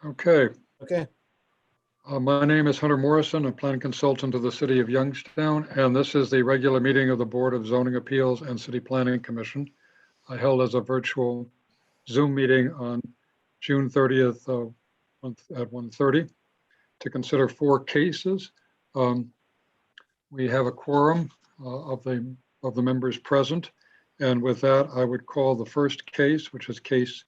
Okay. Okay. My name is Hunter Morrison, a planning consultant of the City of Youngstown, and this is the regular meeting of the Board of Zoning Appeals and City Planning Commission. I held as a virtual Zoom meeting on June 30th at 1:30 to consider 4 cases. We have a quorum of the members present, and with that, I would call the first case, which is case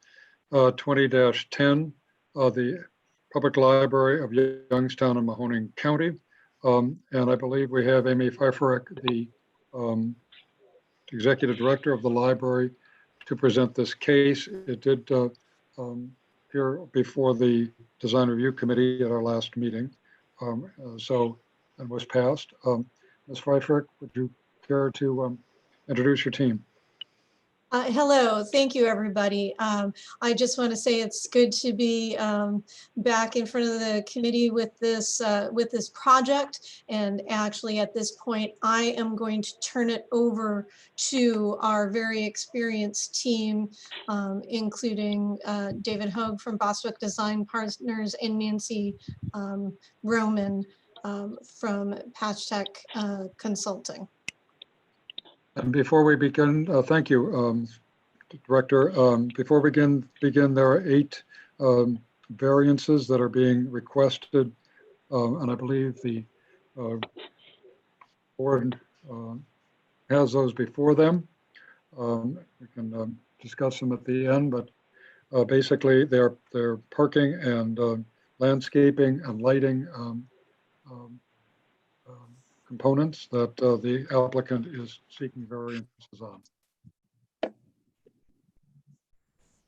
20-10 of the Public Library of Youngstown and Mahoning County. And I believe we have Amy Pfeiffer, the Executive Director of the library, to present this case. It did appear before the Design Review Committee at our last meeting, and was passed. Ms. Pfeiffer, would you care to introduce your team? Hello, thank you, everybody. I just want to say it's good to be back in front of the committee with this project. And actually, at this point, I am going to turn it over to our very experienced team, including David Hogue from Bostwick Design Partners and Nancy Roman from Patch Tech Consulting. And before we begin, thank you, Director. Before we begin, there are 8 variances that are being requested, and I believe the board has those before them. We can discuss them at the end, but basically they're parking and landscaping and lighting components that the applicant is seeking variances on.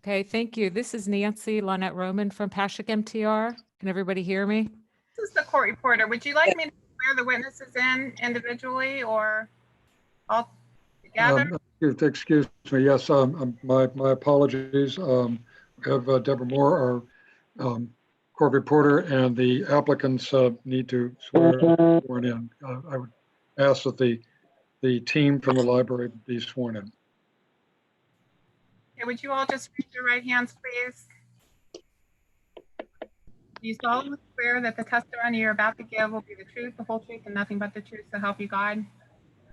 Okay, thank you. This is Nancy Lynette Roman from Pashick MTR. Can everybody hear me? This is the court reporter. Would you like me to swear the witnesses in individually or all together? Excuse me. Yes, my apologies. We have Deborah Moore, our court reporter, and the applicants need to sworn in. I would ask that the team from the library be sworn in. Okay, would you all just raise your right hands, please? Do you solemnly swear that the testimony you're about to give will be the truth, the whole truth, and nothing but the truth, so help you God?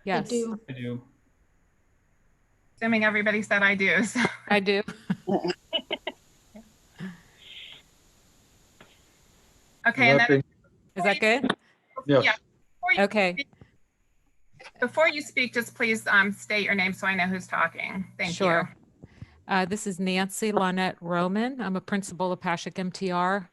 Yes, I do. I do. Assuming everybody said I do. So. I do. Okay, and then Is that good? Yes. Yeah. Okay, Before you speak, just please state your name so I know who's talking. Thank sure. you. This is Nancy Lynette Roman. I'm a principal of Pashick MTR.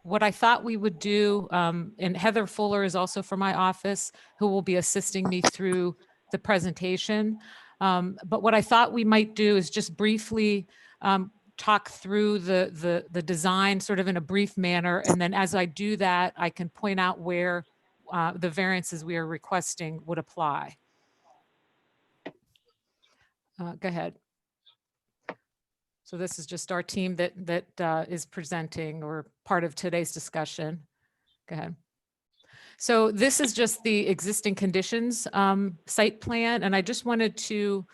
What I thought we would do, and Heather Fuller is also from my office, who will be assisting me through the presentation. But what I thought we might do is just briefly talk through the design sort of in a brief manner. And then as I do that, I can point out where the variances we are requesting would apply. Go ahead. So this is just our team that is presenting or part of today's discussion. Go ahead. So this is just the existing conditions site plan, and I just wanted to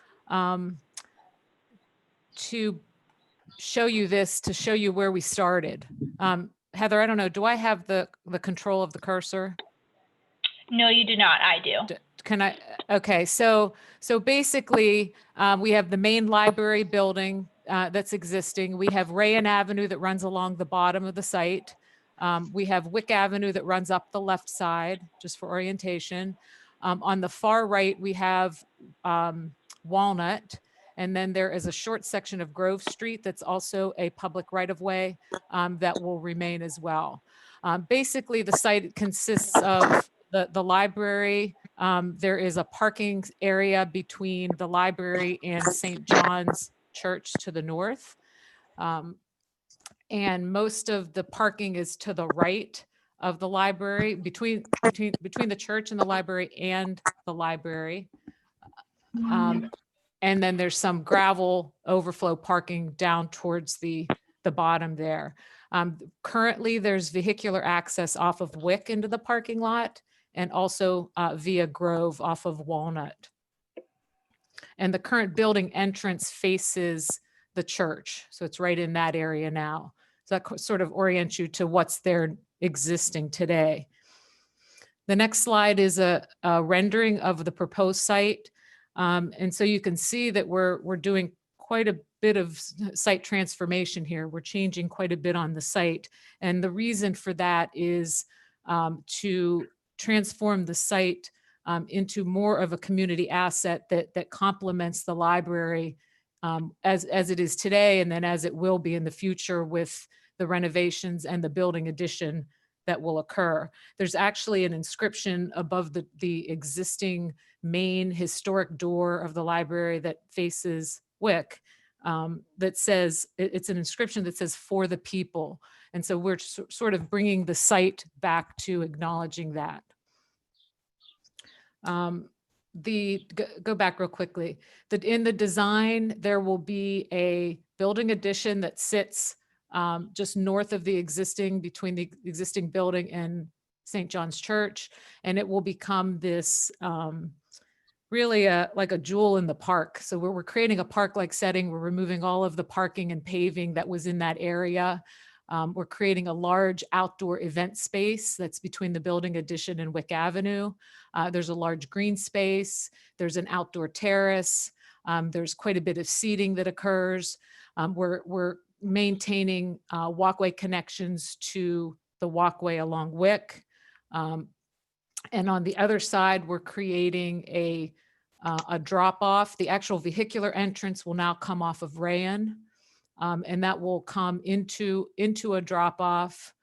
show you this to show you where we started. Heather, I don't know, do I have the control of the cursor? No, you do not. I do. Can I? Okay, so basically we have the main library building that's existing. We have Rayan Avenue that runs along the bottom of the site. We have Wick Avenue that runs up the left side, just for orientation. On the far right, we have Walnut. And then there is a short section of Grove Street that's also a public right-of-way that will remain as well. Basically, the site consists of the library. There is a parking area between the library and St. John's Church to the north. And most of the parking is to the right of the library, between the church and the library and the library. And then there's some gravel overflow parking down towards the bottom there. Currently, there's vehicular access off of Wick into the parking lot and also via Grove off of Walnut. And the current building entrance faces the church. So it's right in that area now. So that sort of orients you to what's there existing today. The next slide is a rendering of the proposed site. And so you can see that we're doing quite a bit of site transformation here. We're changing quite a bit on the site. And the reason for that is to transform the site into more of a community asset that complements the library as it is today, and then as it will be in the future with the renovations and the building addition that will occur. There's actually an inscription above the existing main historic door of the library that faces Wick that says, it's an inscription that says "for the people." And so we're sort of bringing the site back to acknowledging that. Go back real quickly. In the design, there will be a building addition that sits just north of the existing, between the existing building and St. John's Church. And it will become this really like a jewel in the park. So we're creating a park-like setting. We're removing all of the parking and paving that was in that area. We're creating a large outdoor event space that's between the building addition and Wick Avenue. There's a large green space. There's an outdoor terrace. There's quite a bit of seating that occurs. We're maintaining walkway connections to the walkway along Wick. And on the other side, we're creating a drop-off. The actual vehicular entrance will now come off of Rayan. And that will come into a drop-off.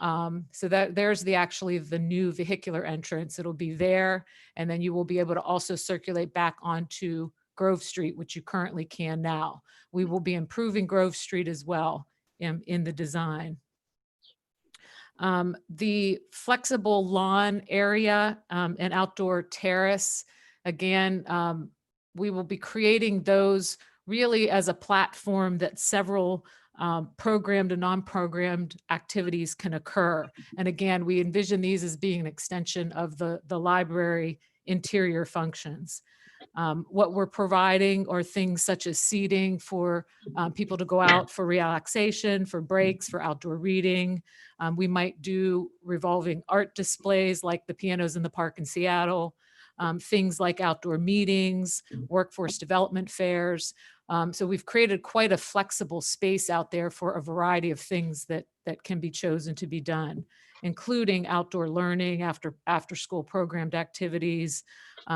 So that there's actually the new vehicular entrance. It'll be there, and then you will be able to also circulate back onto Grove Street, which you currently can now. We will be improving Grove Street as well in the design. The flexible lawn area and outdoor terrace, again, we will be creating those really as a platform that several programmed and non-programmed activities can occur. And again, we envision these as being an extension of the library interior functions. What we're providing are things such as seating for people to go out for relaxation, for breaks, for outdoor reading. We might do revolving art displays like the Pianos in the Park in Seattle, things like outdoor meetings, workforce development fairs. So we've created quite a flexible space out there for a variety of things that can be chosen to be done, including outdoor learning, after school programmed activities.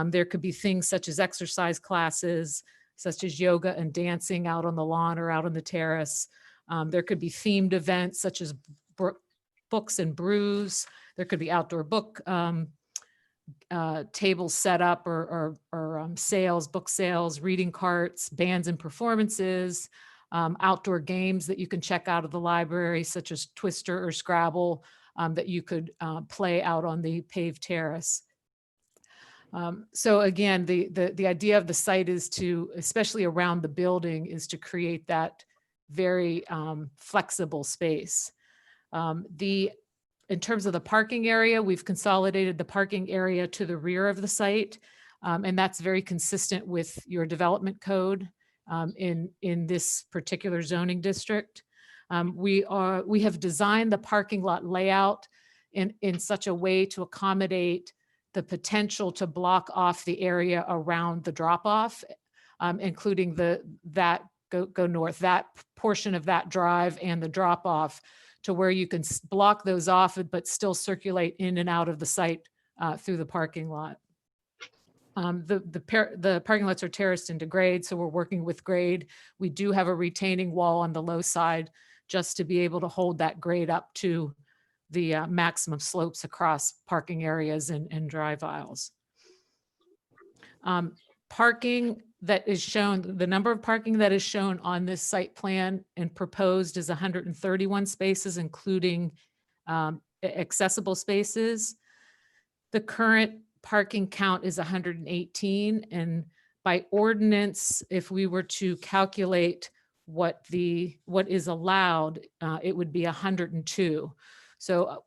There could be things such as exercise classes, such as yoga and dancing out on the lawn or out on the terrace. There could be themed events such as books and brews. There could be outdoor book tables set up or sales, book sales, reading carts, bands and performances, outdoor games that you can check out of the library, such as Twister or Scrabble, that you could play out on the paved terrace. So again, the idea of the site is to, especially around the building, is to create that very flexible space. In terms of the parking area, we've consolidated the parking area to the rear of the site, and that's very consistent with your development code in this particular zoning district. We have designed the parking lot layout in such a way to accommodate the potential to block off the area around the drop-off, including go north, that portion of that drive and the drop-off, to where you can block those off, but still circulate in and out of the site through the parking lot. The parking lots are terraced into grade, so we're working with grade. We do have a retaining wall on the low side just to be able to hold that grade up to the maximum slopes across parking areas and drive aisles. Parking that is shown, the number of parking that is shown on this site plan and proposed is 131 spaces, including accessible spaces. The current parking count is 118, and by ordinance, if we were to calculate what is allowed, it would be 102. So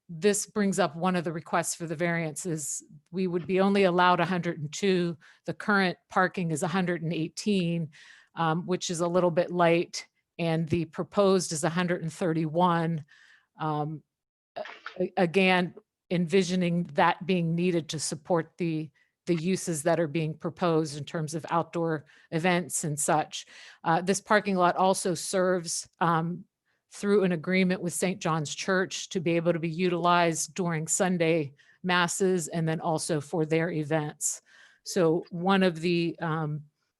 this brings up one of the requests for the variances. We would be only allowed 102. The current parking is 118, which is a little bit light. and the proposed is 131. Again, envisioning that being needed to support the uses that are being proposed in terms of outdoor events and such. This parking lot also serves through an agreement with St. John's Church to be able to be utilized during Sunday masses and then also for their events. So one of the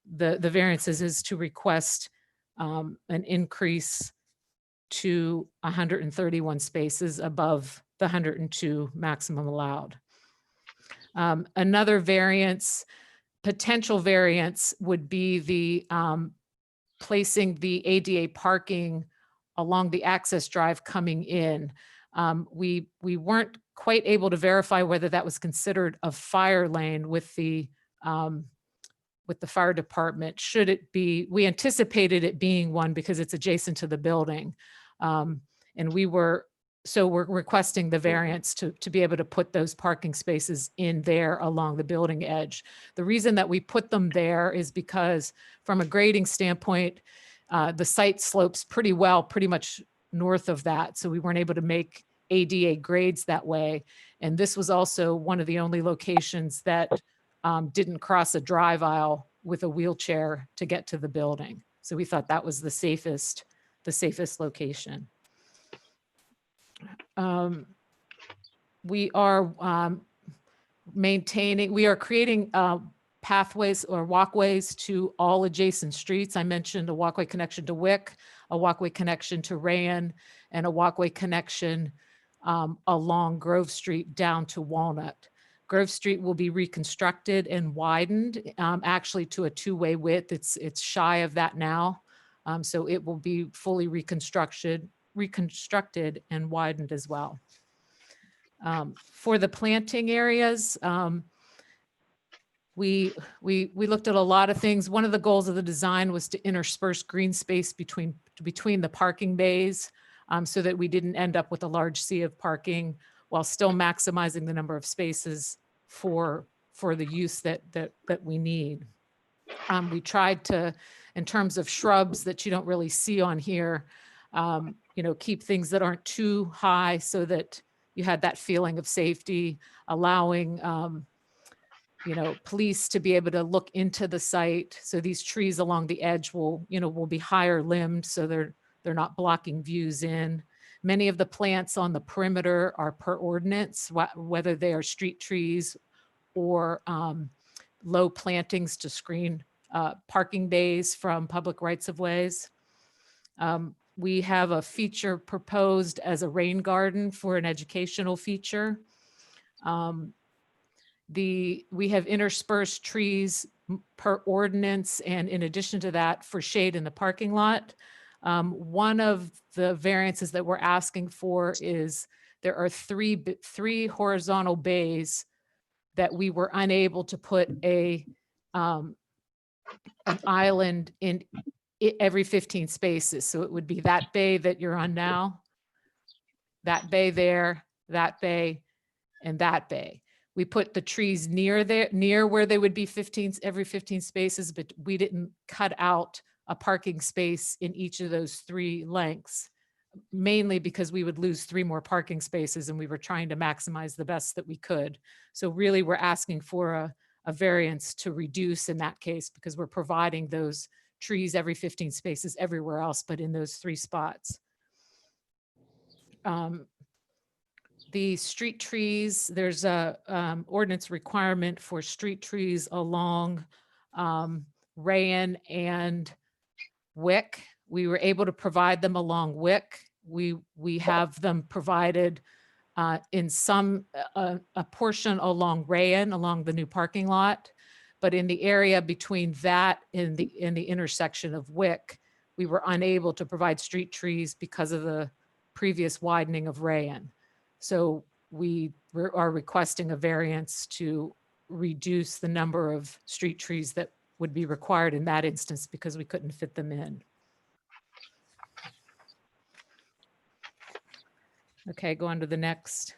variances is to request an increase to 131 spaces above the 102 maximum allowed. Another variance, potential variance, would be the placing the ADA parking along the access drive coming in. We weren't quite able to verify whether that was considered a fire lane with the fire department. Should it be, we anticipated it being one because it's adjacent to the building. And we're requesting the variance to be able to put those parking spaces in there along the building edge. The reason that we put them there is because from a grading standpoint, the site slopes pretty well, pretty much north of that. So we weren't able to make ADA grades that way. And this was also one of the only locations that didn't cross a drive aisle with a wheelchair to get to the building. So we thought that was the safest location. We are creating pathways or walkways to all adjacent streets. I mentioned a walkway connection to Wick, a walkway connection to Rayan, and a walkway connection along Grove Street down to Walnut. Grove Street will be reconstructed and widened actually to a two-way width. It's shy of that now. So it will be fully reconstructed and widened as well. For the planting areas, we looked at a lot of things. One of the goals of the design was to intersperse green space between the parking bays so that we didn't end up with a large sea of parking while still maximizing the number of spaces for the use that we need. We tried to, in terms of shrubs that you don't really see on here, keep things that aren't too high so that you had that feeling of safety, allowing police to be able to look into the site. So these trees along the edge will be higher limbed, so they're not blocking views in. Many of the plants on the perimeter are per ordinance, whether they are street trees or low plantings to screen parking bays from public rights of ways. We have a feature proposed as a rain garden for an educational feature. We have interspersed trees per ordinance, and in addition to that, for shade in the parking lot. One of the variances that we're asking for is there are three horizontal bays that we were unable to put an island in every 15 spaces. So it would be that bay that you're on now, that bay there, that bay, and that bay. We put the trees near where they would be every 15 spaces, but we didn't cut out a parking space in each of those three lengths, mainly because we would lose 3 more parking spaces and we were trying to maximize the best that we could. So really we're asking for a variance to reduce in that case because we're providing those trees every 15 spaces everywhere else, but in those 3 spots. The street trees, there's a ordinance requirement for street trees along Rayan and Wick. We were able to provide them along Wick. We have them provided in a portion along Rayan, along the new parking lot, but in the area between that and the intersection of Wick, we were unable to provide street trees because of the previous widening of Rayan. So we are requesting a variance to reduce the number of street trees that would be required in that instance because we couldn't fit them in. Okay, go on to the next.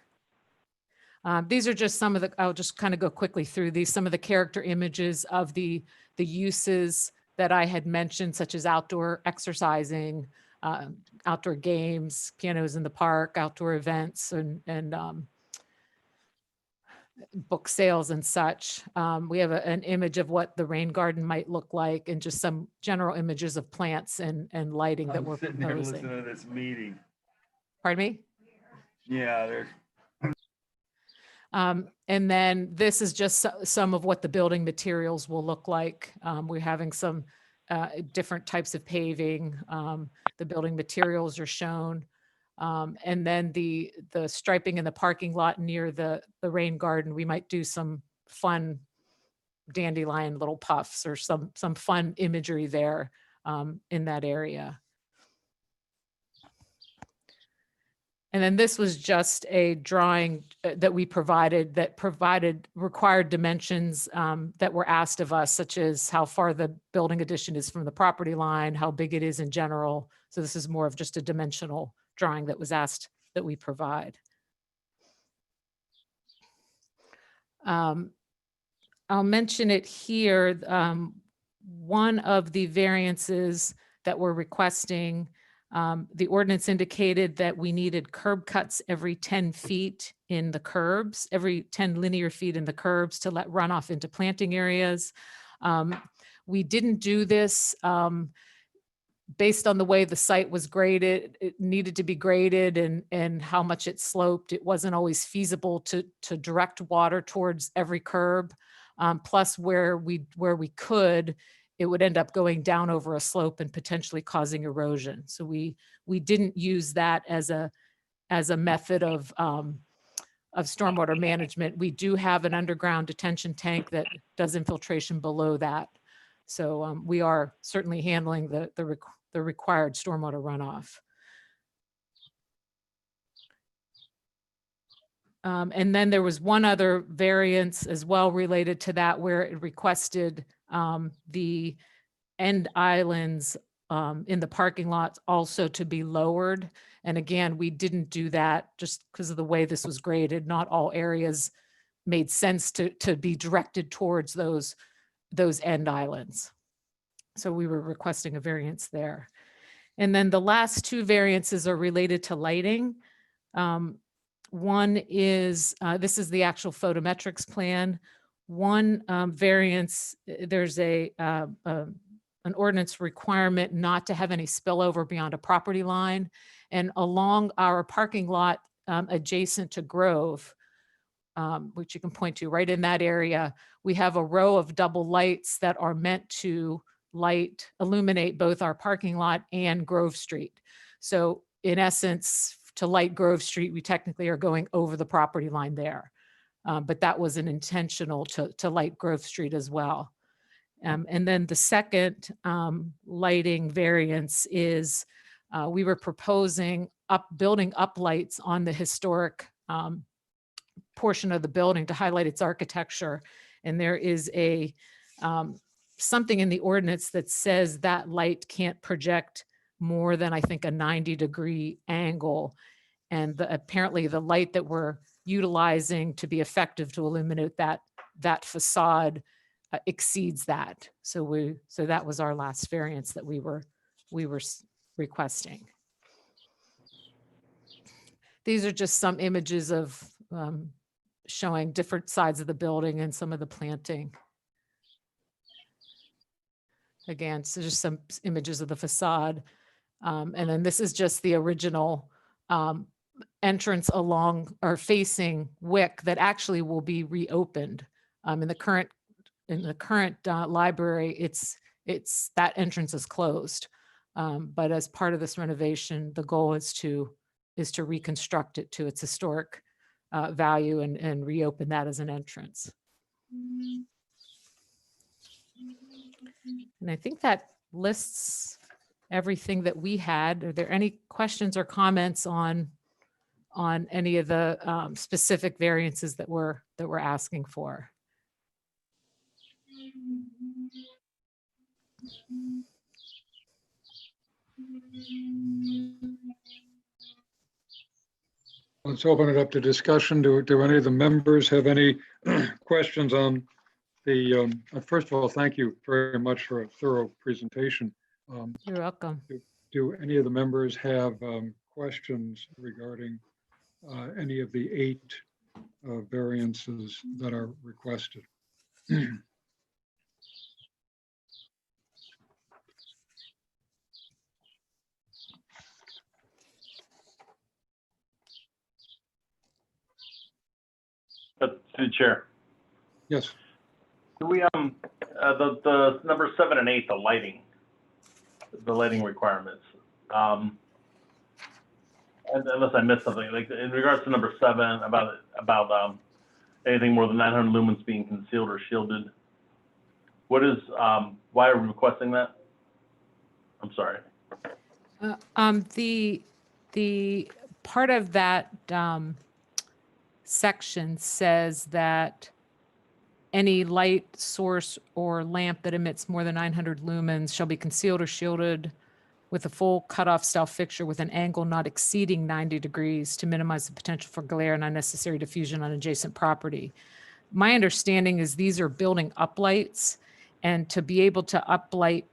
These are just some of the, I'll just kind of go quickly through these, some of the character images of the uses that I had mentioned, such as outdoor exercising, outdoor games, pianos in the park, outdoor events, and book sales and such. We have an image of what the rain garden might look like, and just some general images of plants and lighting that I'm we're sitting there listening proposing. to this meeting. Pardon me? Yeah, there's, And then this is just some of what the building materials will look like. We're having some different types of paving. The building materials are shown. And then the striping in the parking lot near the rain garden, we might do some fun dandelion little puffs or some fun imagery there in that area. And then this was just a drawing that we provided that provided required dimensions that were asked of us, such as how far the building addition is from the property line, how big it is in general. So this is more of just a dimensional drawing that was asked that we provide. I'll mention it here. One of the variances that we're requesting, the ordinance indicated that we needed curb cuts every 10 feet in the curbs, every 10 linear feet in the curbs to let runoff into planting areas. We didn't do this based on the way the site was graded. It needed to be graded and how much it sloped. It wasn't always feasible to direct water towards every curb. Plus where we could, it would end up going down over a slope and potentially causing erosion. So we didn't use that as a method of stormwater management. We do have an underground detention tank that does infiltration below that. So we are certainly handling the required stormwater runoff. And then there was one other variance as well related to that, where it requested the end islands in the parking lots also to be lowered. And again, we didn't do that just because of the way this was graded. Not all areas made sense to be directed towards those end islands. So we were requesting a variance there. And then the last two variances are related to lighting. One is, this is the actual photometrics plan. One variance, there's an ordinance requirement not to have any spillover beyond a property line. And along our parking lot adjacent to Grove, which you can point to right in that area, we have a row of double lights that are meant to illuminate both our parking lot and Grove Street. So in essence, to light Grove Street, we technically are going over the property line there. But that was an intentional to light Grove Street as well. And then the second lighting variance is we were proposing building up lights on the historic portion of the building to highlight its architecture. And there is something in the ordinance that says that light can't project more than, I think, a 90-degree angle. And apparently the light that we're utilizing to be effective to illuminate that facade exceeds that. So that was our last variance that we were requesting. These are just some images of showing different sides of the building and some of the planting. Again, so just some images of the facade. And then this is just the original entrance along or facing Wick that actually will be reopened. In the current library, it's that entrance is closed. But as part of this renovation, the goal is to reconstruct it to its historic value and reopen that as an entrance. And I think that lists everything that we had. Are there any questions or comments on any of the specific variances that we're asking for? Let's open it up to discussion. Do any of the members have any questions on First of all, thank you very much for a thorough presentation. You're welcome. Do any of the members have questions regarding any of the 8 variances that are requested? To the chair. Yes. Do we, the number 7 and 8, the lighting requirements. And unless I missed something, like in regards to number 7, about anything more than 900 lumens being concealed or shielded. What is, why are we requesting that? I'm sorry. The part of that section says that any light source or lamp that emits more than 900 lumens shall be concealed or shielded with a full cutoff style fixture with an angle not exceeding 90 degrees to minimize the potential for glare and unnecessary diffusion on adjacent property. My understanding is these are building uplights, and to be able to uplight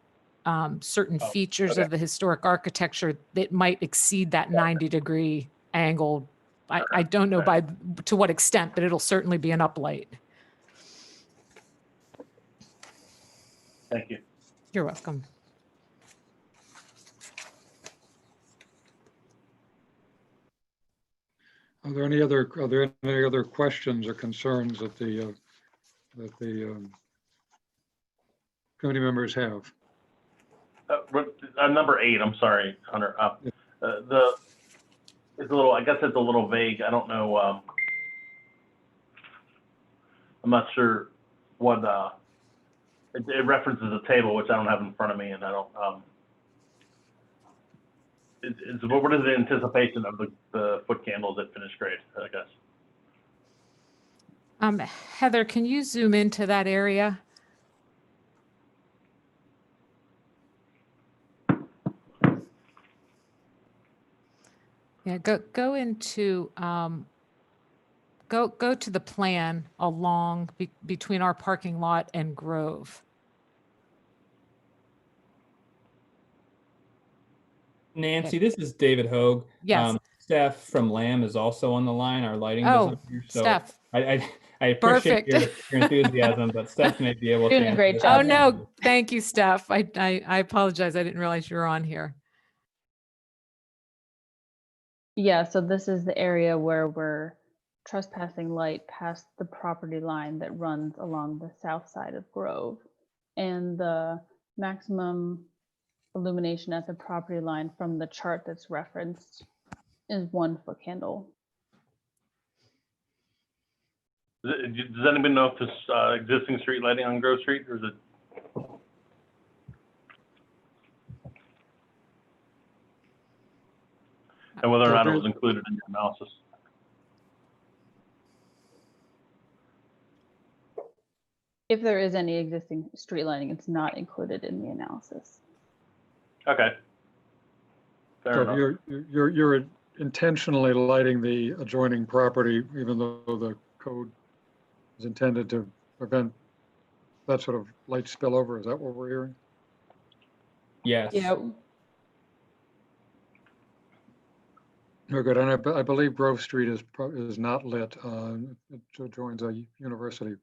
certain features okay. of the historic architecture that might exceed that 90-degree angle. I don't know to what extent, but it'll certainly be an uplight. Thank you. You're welcome. Are there any other questions or concerns that the committee members have? Number 8, I'm sorry, Hunter. It's a little, I guess it's a little vague. I don't know. I'm not sure what, it references a table, which I don't have in front of me, and I don't, what is the anticipation of the foot candles at finished grade, I guess? Heather, can you zoom into that area? Yeah, go into go to the plan along between our parking lot and Grove. Nancy, this is David Hogue. Yes. Steph from Lamb is also on the line, our lighting Oh, designer. So Steph. I appreciate your enthusiasm, but Steph may be able to Doing a answer great this job. Oh, question. no. Thank you, Steph. I apologize. I didn't realize you were on here. Yeah, so this is the area where we're trespassing light past the property line that runs along the south side of Grove. And the maximum illumination at the property line from the chart that's referenced is 1 foot candle. Does anybody know if this existing street lighting on Grove Street, or is it? And whether or not it was included in your analysis? If there is any existing street lighting, it's not included in the analysis. Okay. Fair So enough. you're intentionally lighting the adjoining property, even though the code is intended to prevent that sort of light spillover. Is that what we're hearing? Yes. Yeah, Very good. And I believe Grove Street is not lit. It joins a university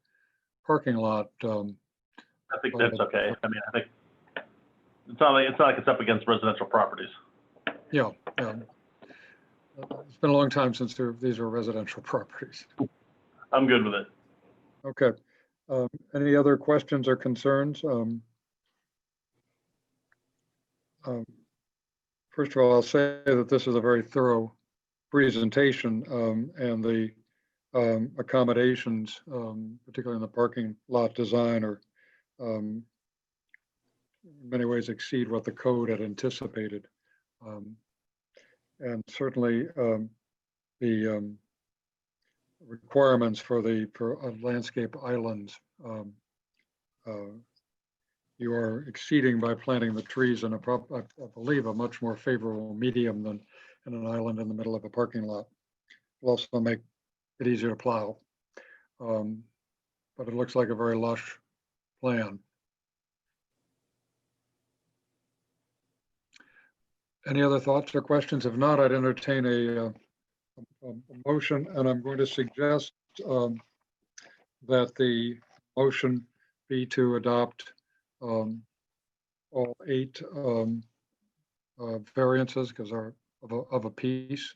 parking lot. I think that's okay. I mean, I think it's not like it's up against residential properties. Yeah. It's been a long time since these are residential properties. I'm good with it. Okay. Any other questions or concerns? First of all, I'll say that this is a very thorough presentation, and the accommodations, particularly in the parking lot design, are in many ways exceed what the code had anticipated. And certainly the requirements for landscape islands, you are exceeding by planting the trees in I believe a much more favorable medium than in an island in the middle of a parking lot. Will also make it easier to plow. but it looks like a very lush plan. Any other thoughts or questions? If not, I'd entertain a motion, and I'm going to suggest that the motion be to adopt all 8 variances, because they're of a piece,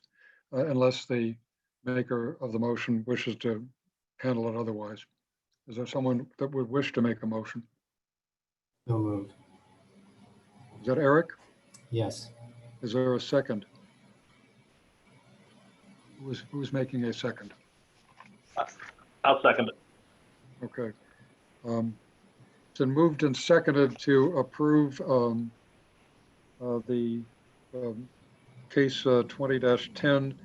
unless the maker of the motion wishes to handle it otherwise. Is there someone that would wish to make a motion? So moved. Is that Eric? Yes. Is there a second? Who's making a second? I'll second it. Okay. It's been moved and seconded to approve the case 20-10,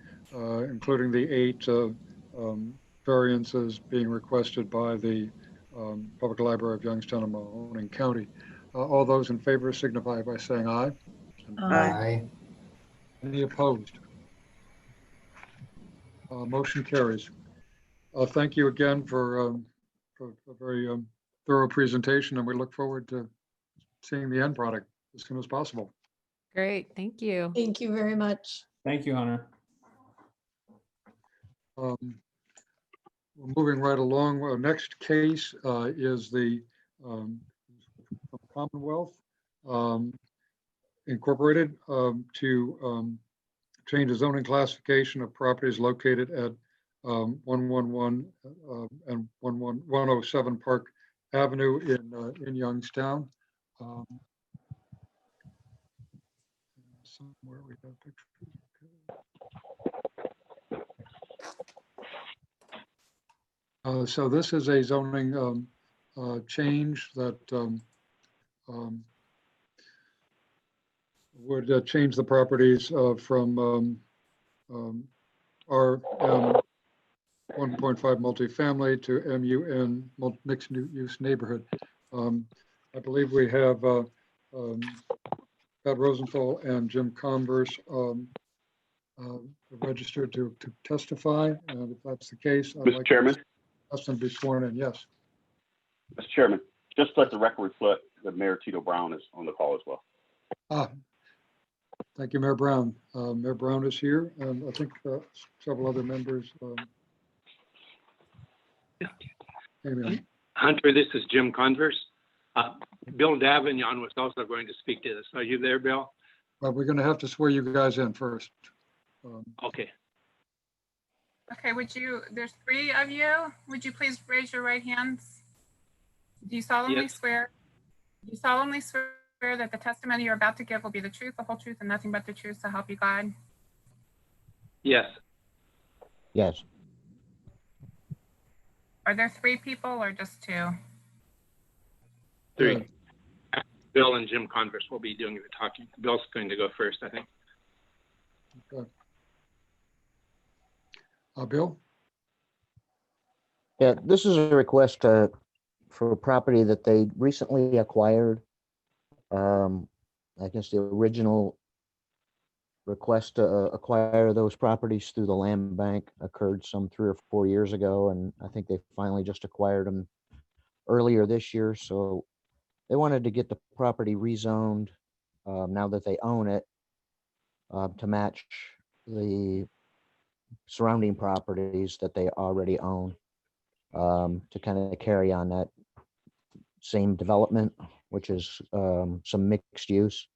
including the 8 variances being requested by the Public Library of Youngstown and Mahoning County. All those in favor signify by saying aye. Aye. Any opposed? Motion carries. Thank you again for a very thorough presentation, and we look forward to seeing the end product as soon as possible. Great, thank you. Thank you very much. Thank you, Hunter. We're moving right along. Our next case is the Commonwealth Incorporated to change the zoning classification of properties located at 111 and 107 Park Avenue in Youngstown. Somewhere we have pictures. So this is a zoning change that would change the properties from RM 1.5 multifamily to MUN mixed use neighborhood. I believe we have Pat Rosenthal and Jim Converse registered to testify, and if that's the case, I'd Mr. like Chairman, to be sworn in. Yes. Mr. Chairman, just let the record reflect that Mayor Tito Brown is on the call as well. Thank you, Mayor Brown. Mayor Brown is here, and I think several other members came in. Hunter, this is Jim Converse. Bill Davignon was also going to speak to this. Are you there, Bill? But we're going to have to swear you guys in first. Okay. Okay, there's 3 of you. Would you please raise your right hands? Do you solemnly Yes. swear? Do you solemnly swear that the testimony you're about to give will be the truth, the whole truth, and nothing but the truth, so help you God? Yes. Yes. Are there 3 people or just 2? 3. Bill and Jim Converse will be doing the talking. Bill's going to go first, I think. Okay. Bill? Yeah, this is a request for a property that they recently acquired. I guess the original request to acquire those properties through the land bank occurred some 3 or 4 years ago, and I think they finally just acquired them earlier this year. So they wanted to get the property rezoned now that they own it to match the surrounding properties that they already own, to kind of carry on that same development, which is some mixed use.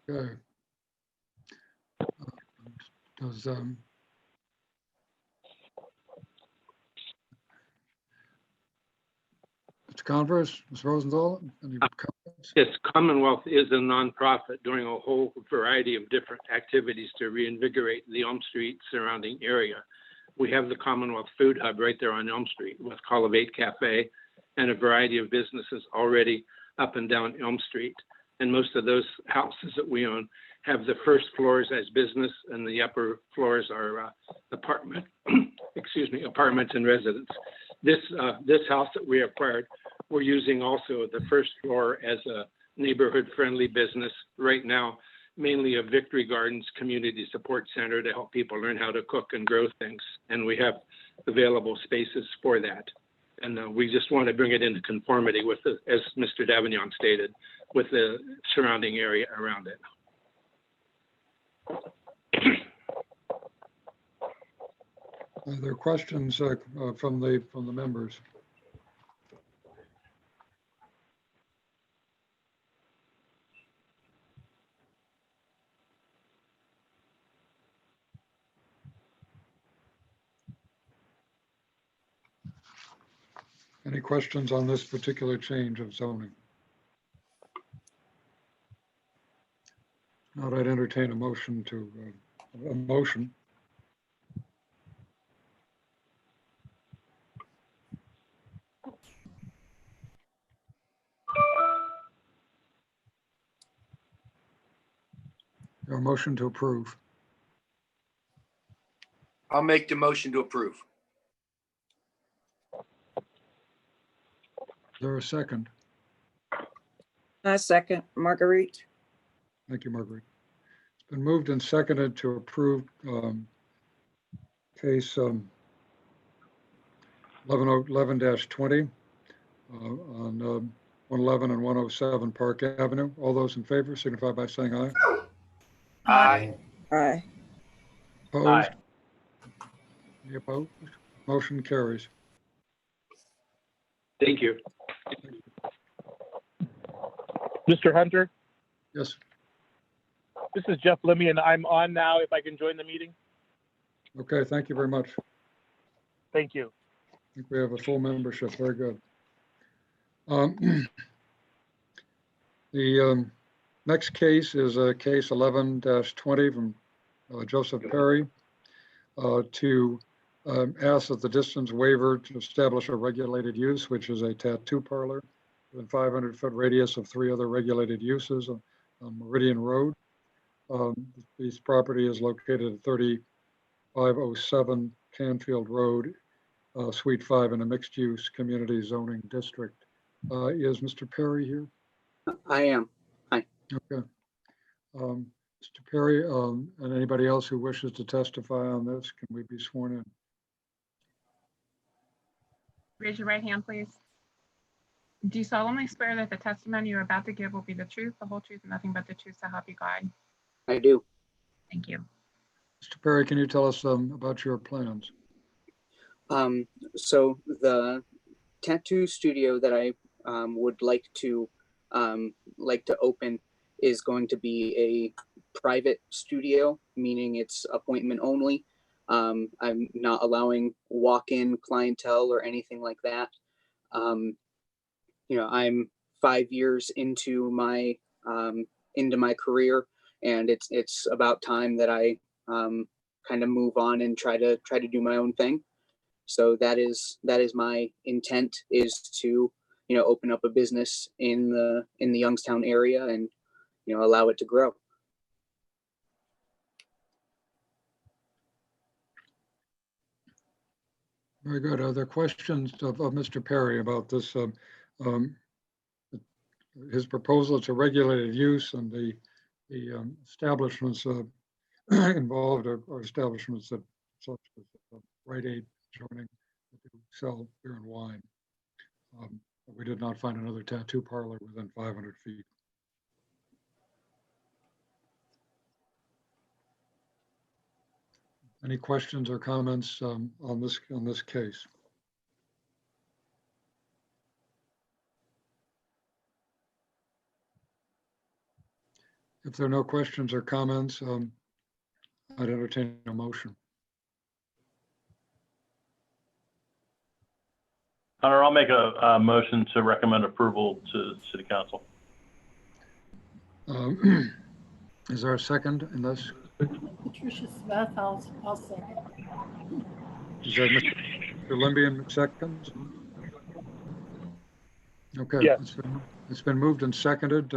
Okay. Does Mr. Converse, Ms. Rosenthal, any comments? Yes, Commonwealth is a nonprofit doing a whole variety of different activities to reinvigorate the Elm Street surrounding area. We have the Commonwealth Food Hub right there on Elm Street with Colivate Cafe and a variety of businesses already up and down Elm Street. And most of those houses that we own have the first floors as business and the upper floors are apartments and residence. This house that we acquired, we're using also the first floor as a neighborhood friendly business. Right now, mainly a Victory Gardens Community Support Center to help people learn how to cook and grow things. And we have available spaces for that. And we just want to bring it into conformity with, as Mr. Davignon stated, with the surrounding area around it. Are there questions from the members? Any questions on this particular change of zoning? Now I'd entertain a motion to, a motion. A motion to approve. I'll make the motion to approve. Is there a second? I second, Marguerite. Thank you, Marguerite. It's been moved and seconded to approve case 11-20 on 111 and 107 Park Avenue. All those in favor signify by saying aye. Aye. Aye. Opposed? Aye. Any opposed? Motion carries. Thank you. Mr. Hunter, Yes, this is Jeff Lemmy, and I'm on now. If I can join the meeting, okay, thank you very much. thank you. I think we have a full membership, very good. The next case is case 11-20 from Joseph Perry to ask that the distance waiver to establish a regulated use, which is a tattoo parlor within 500-foot radius of 3 other regulated uses on Meridian Road. This property is located at 3507 Canfield Road, Suite 5 in a mixed-use community zoning district. Is Mr. Perry here? I am. Hi. Okay. Mr. Perry, and anybody else who wishes to testify on this, can we be sworn in? Raise your right hand, please. Do you solemnly swear that the testimony you're about to give will be the truth, the whole truth, and nothing but the truth, so help you God? I do. Thank you. Mr. Perry, can you tell us about your plans? So the tattoo studio that I would like to open is going to be a private studio, meaning it's appointment only. I'm not allowing walk-in clientele or anything like that. I'm 5 years into my career, and it's about time that I kind of move on and try to do my own thing. So that is my intent, is to open up a business in the Youngstown area and allow it to grow. Very good. Are there questions of Mr. Perry about this? His proposal to regulated use, and the establishments involved are establishments that such as Rite Aid joining to sell beer and wine. We did not find another tattoo parlor within 500 feet. Any questions or comments on this case? If there are no questions or comments, I'd entertain a motion. Hunter, I'll make a motion to recommend approval to City Council. Is there a second in this? Patricia Smith, I'll second. Is that Mr. Limbian seconds? Okay. Yes. It's been moved and seconded.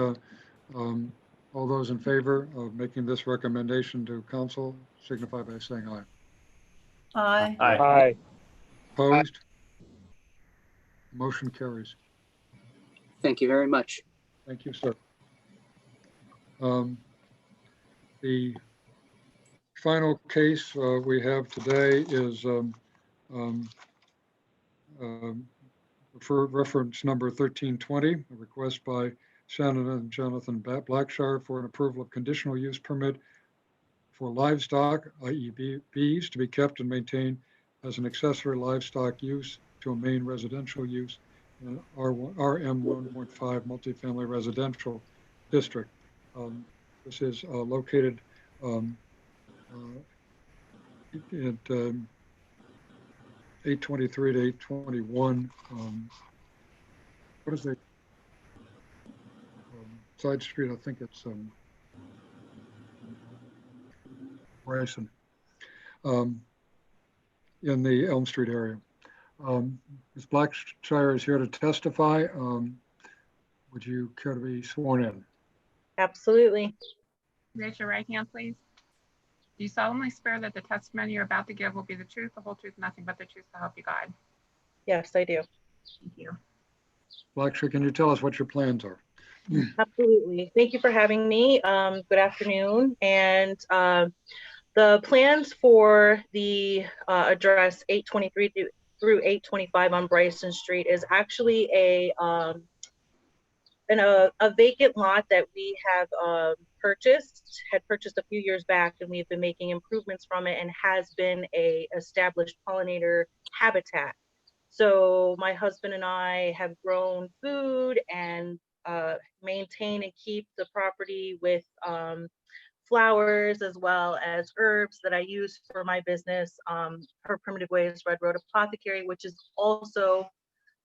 All those in favor of making this recommendation to council signify by saying aye. Aye. Aye. Aye. Opposed? Motion carries. Thank you very much. Thank you, sir. The final case we have today is for reference number 1320, a request by Shannon and Jonathan Blackshire for an approval of conditional use permit for livestock, i.e. bees, to be kept and maintained as an accessory livestock use to a main residential use in RM 1.5 multifamily residential district. This is located at 823 to 821. What is the side street? I think it's Bryson, in the Elm Street area. Ms. Blackshire is here to testify. Would you care to be sworn in? Absolutely. Raise your right hand, please. Do you solemnly swear that the testimony you're about to give will be the truth, the whole truth, nothing but the truth, to help you God? Yes, I do. Thank you. Blackshire, can you tell us what your plans are? Absolutely. Thank you for having me. Good afternoon. And the plans for the address 823 through 825 on Bryson Street is actually a vacant lot that we have had purchased a few years back, and we've been making improvements from it, and has been a established pollinator habitat. So my husband and I have grown food and maintain and keep the property with flowers as well as herbs that I use for my business, Her Primitive Ways Red Road Apothecary, which is also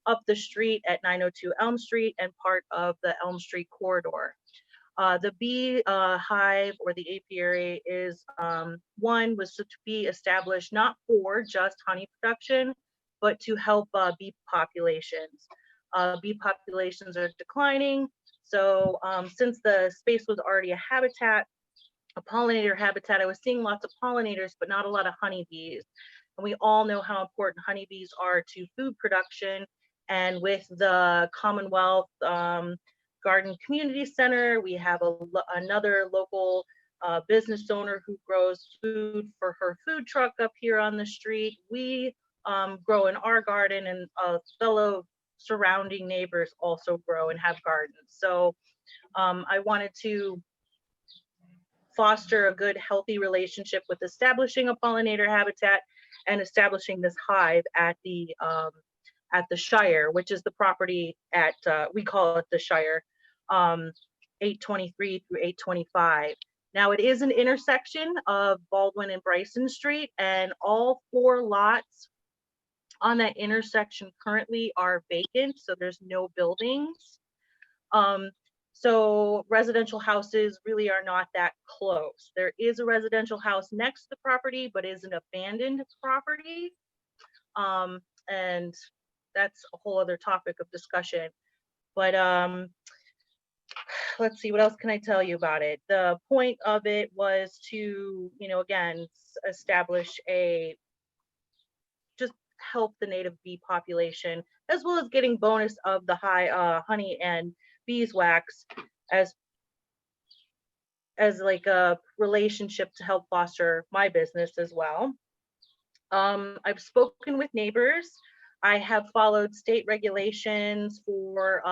up the street at 902 Elm Street and part of the Elm Street corridor. The bee hive, or the apiary, is was to be established not for just honey production, but to help bee populations. Bee populations are declining. So since the space was already a habitat, a pollinator habitat, I was seeing lots of pollinators, but not a lot of honeybees. And we all know how important honeybees are to food production. And with the Commonwealth Garden Community Center, we have another local business owner who grows food for her food truck up here on the street. We grow in our garden, and fellow surrounding neighbors also grow and have gardens. So I wanted to foster a good, healthy relationship with establishing a pollinator habitat and establishing this hive at the Shire, which is the property at, we call it the Shire, 823 through 825. Now it is an intersection of Baldwin and Bryson Street, and all 4 lots on that intersection currently are vacant, so there's no buildings. So residential houses really are not that close. There is a residential house next to the property, but is an abandoned property. And that's a whole other topic of discussion. But let's see, what else can I tell you about it? The point of it was to, again, establish just help the native bee population, as well as getting bonus of the high honey and beeswax as like a relationship to help foster my business as well. I've spoken with neighbors. I have followed state regulations for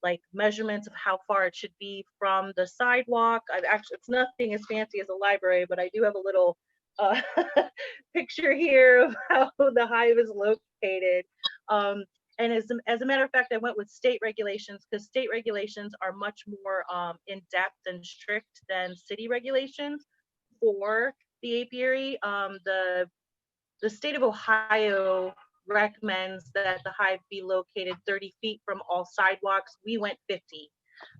like measurements of how far it should be from the sidewalk. It's nothing as fancy as a library, but I do have a little picture here of how the hive is located. And as a matter of fact, I went with state regulations because state regulations are much more in depth and strict than city regulations for the apiary. The state of Ohio recommends that the hive be located 30 feet from all sidewalks. We went 50.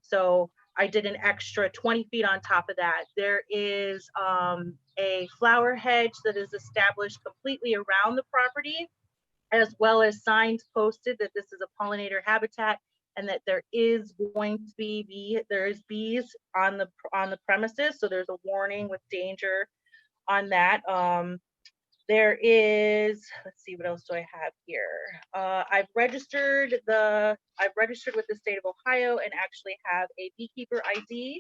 So I did an extra 20 feet on top of that. There is a flower hedge that is established completely around the property, as well as signs posted that this is a pollinator habitat and that there is going to be bees on the premises. So there's a warning with danger on that. There is, let's see, what else do I have here? I've registered with the state of Ohio and actually have a beekeeper ID.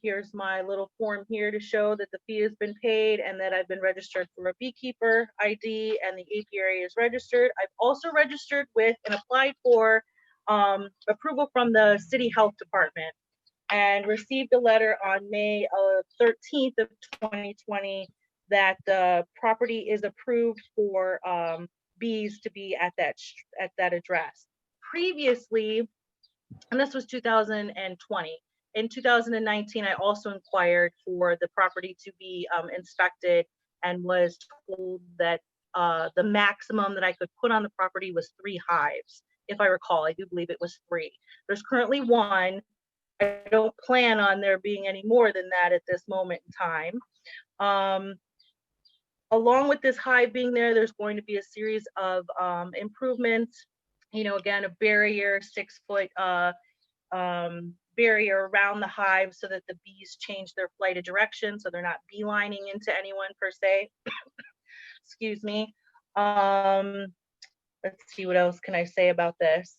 Here's my little form here to show that the fee has been paid and that I've been registered for a beekeeper ID and the apiary is registered. I've also registered with and applied for approval from the City Health Department and received a letter on May 13th of 2020 that the property is approved for bees to be at that address. Previously, and this was 2020. In 2019, I also inquired for the property to be inspected and was told that the maximum that I could put on the property was 3 hives. If I recall, I do believe it was 3. There's currently 1. I don't plan on there being any more than that at this moment in time. Along with this hive being there, there's going to be a series of improvements. You know, again, a barrier, 6-foot barrier around the hive so that the bees change their flight of direction, so they're not beelining into anyone per se. Excuse me. Let's see, what else can I say about this?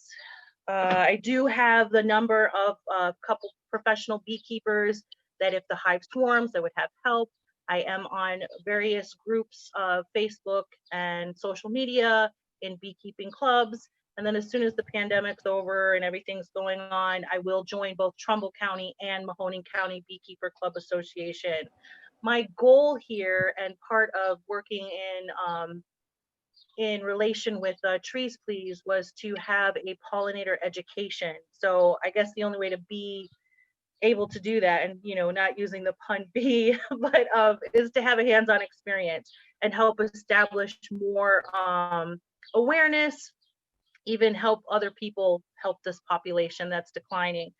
I do have the number of a couple professional beekeepers that if the hive swarms, that would have help. I am on various groups of Facebook and social media in beekeeping clubs. And then as soon as the pandemic's over and everything's going on, I will join both Trumbull County and Mahoning County Beekeeper Club Association. My goal here and part of working in relation with Trees Please was to have a pollinator education. So I guess the only way to be able to do that, and you know, not using the pun bee, but is to have a hands-on experience and help establish more awareness, even help other people help this population that's declining.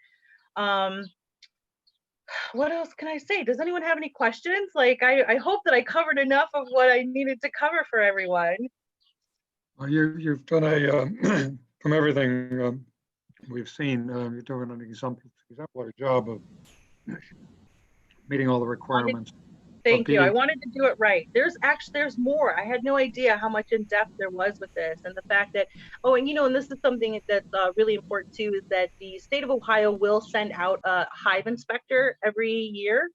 What else can I say? Does anyone have any questions? Like, I hope that I covered enough of what I needed to cover for everyone. Well, you've done a, from everything we've seen, you're doing an exemplary job of meeting all the requirements. Thank you. I wanted to do it right. There's more. I had no idea how much in depth there was with this, and the fact that, oh, and you know, and this is something that's really important too, is that the state of Ohio will send out a hive inspector every year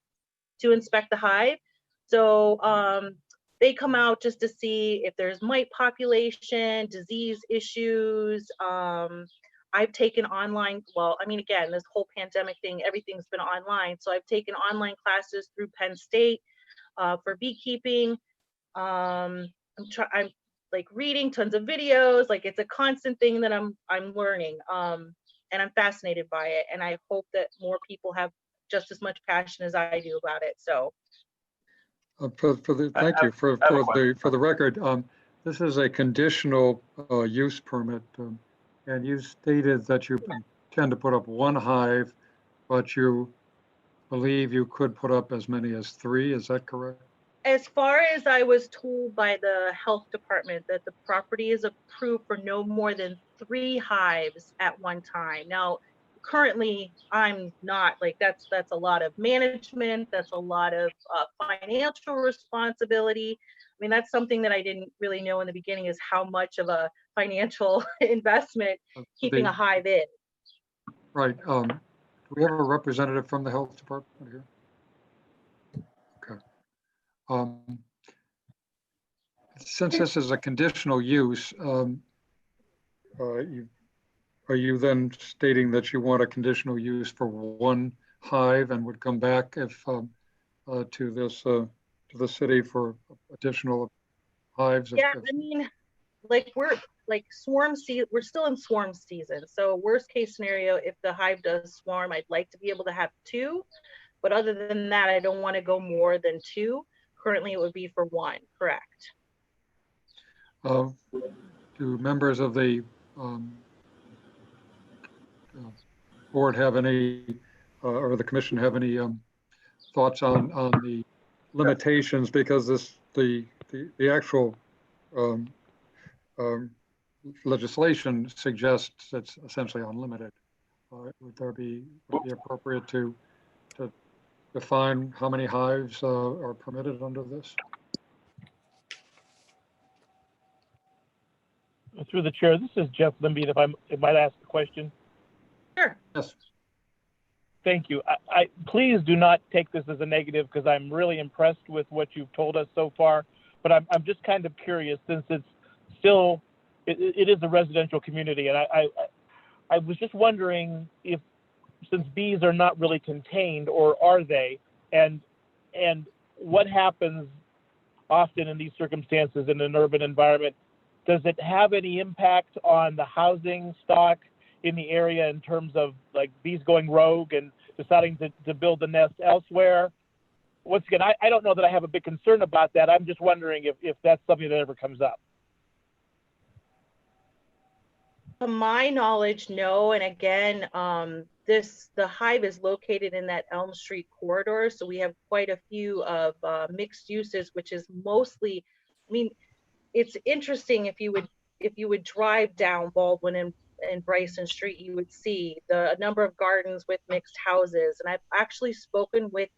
to inspect the hive. So they come out just to see if there's mite population, disease issues. I've taken online, well, I mean, again, this whole pandemic thing, everything's been online. So I've taken online classes through Penn State for beekeeping. I'm like reading tons of videos. Like, it's a constant thing that I'm learning, and I'm fascinated by it. And I hope that more people have just as much passion as I do about it. So. Thank you for the record. This is a conditional use permit, and you stated that you intend to put up 1 hive, but you believe you could put up as many as 3. Is that correct? As far as I was told by the health department, that the property is approved for no more than 3 hives at one time. Now, currently, I'm not, like, that's a lot of management, that's a lot of financial responsibility. I mean, that's something that I didn't really know in the beginning, is how much of a financial investment keeping a hive is. Right. Do we have a representative from the health department here? Okay. Since this is a conditional use, are you then stating that you want a conditional use for 1 hive and would come back if to the city for additional hives? Yeah, I mean, like, we're still in swarm season. So worst case scenario, if the hive does swarm, I'd like to be able to have 2, but other than that, I don't want to go more than 2. Currently, it would be for 1, correct? Do members of the board have any, or the commission have any thoughts on the limitations? Because the actual legislation suggests it's essentially unlimited. Would it be appropriate to define how many hives are permitted under this? Through the chair, this is Jeff Limby. If I might ask a question. Sure. Yes. Thank you. I please do not take this as a negative because I'm really impressed with what you've told us so far. But I'm just kind of curious since it's still it is a residential community, and I was just wondering if, since bees are not really contained, or are they, and what happens often in these circumstances in an urban environment? Does it have any impact on the housing stock in the area in terms of like bees going rogue and deciding to build the nest elsewhere? Once again, I don't know that I have a big concern about that. I'm just wondering if that's something that ever comes up. To my knowledge, no. And again, the hive is located in that Elm Street corridor, so we have quite a few of mixed uses, which is mostly, I mean, it's interesting if you would drive down Baldwin and Bryson Street, you would see the number of gardens with mixed houses. And I've actually spoken with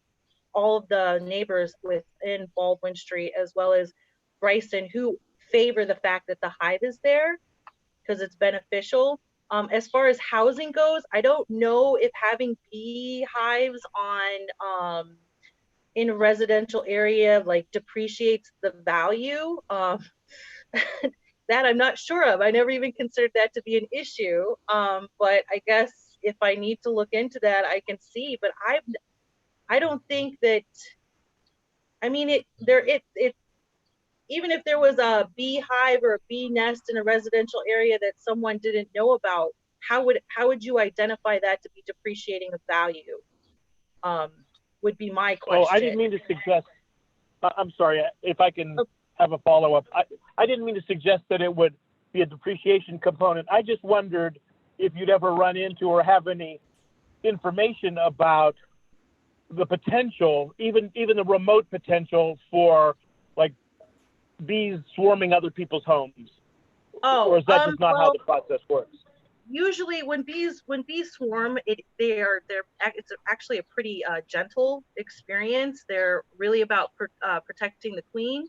all of the neighbors within Baldwin Street as well as Bryson who favor the fact that the hive is there because it's beneficial. As far as housing goes, I don't know if having bee hives on in a residential area like depreciates the value. That I'm not sure of. I never even considered that to be an issue. But I guess if I need to look into that, I can see. But I don't think that. I mean, it even if there was a beehive or a bee nest in a residential area that someone didn't know about, how would you identify that to be depreciating of value? Would be my question. Oh, I didn't mean to suggest. I'm sorry if I can have a follow-up. I didn't mean to suggest that it would be a depreciation component. I just wondered if you'd ever run into or have any information about the potential, even the remote potential for like bees swarming other people's homes. Oh, or is that just not how the process works? Usually when bees swarm, it's actually a pretty gentle experience. They're really about protecting the queen.